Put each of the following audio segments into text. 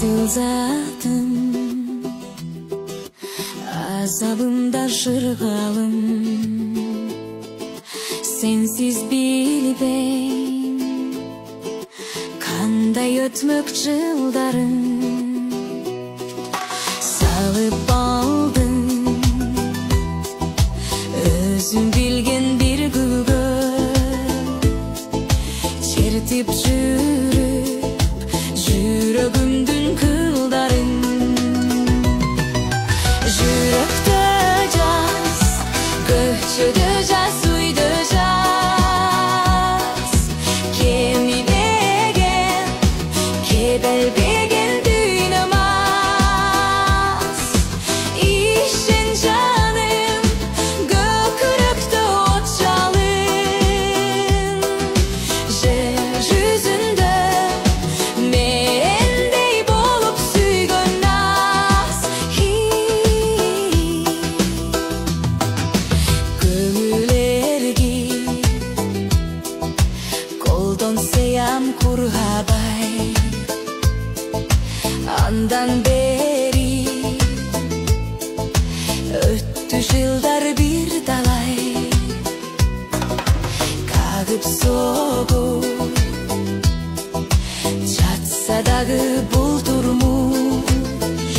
Sılzadım azabımda şırgalım, sensiz bilbeyim kanday ötmök жылдарым. Salıp aldın özüm bilgen bir gülgö, çertip жүрüp жүрөгүмдүн кылдарын. Жүрөктө жаз, көчөдө жаз, үйдө жаз, кемибеген, кебелбеген дүйнөм аз. Ишен жаным, көкүрөктө от жалын, жер жүзүндө мендей болуп сүйгөн аз. Көңүл эргип колдонсоям кургабай, андан бери өттү жылдар бир талай. Кагып согуп жатса дагы бул турмуш,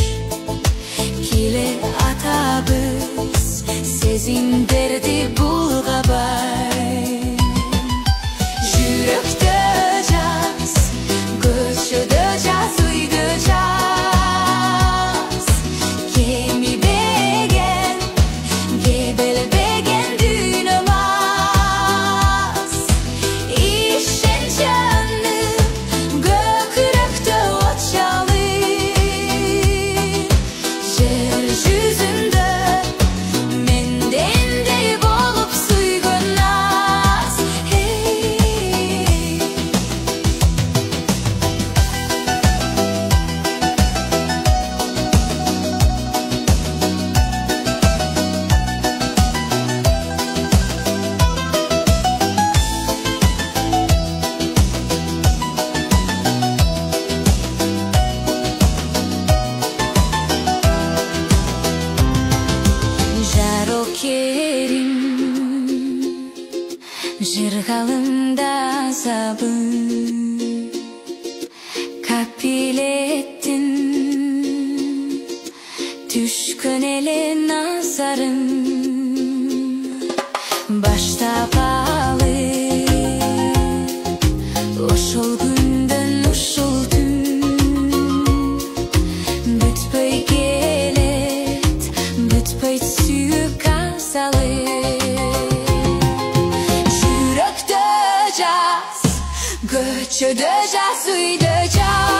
киле атабыз сезимдерди булгабай. Жүрөктө жаз, көчөдө жаз, үйдө жаз, кемибеген, кебелбеген дүйнөм аз. Ишен жаным, көкүрөктө от жалын, жер жүзүндө мендендей болуп сүйгөн аз. Жарокерим жыргалымда азабым, капилеттин түшкөн эле назарым. Баштапалы ошол күндөн ушул түн, бүтпөй келет, бүтпөй сүйүк азалы. Жүрөктө жаз, көчөдө жаз, үйдө жаз.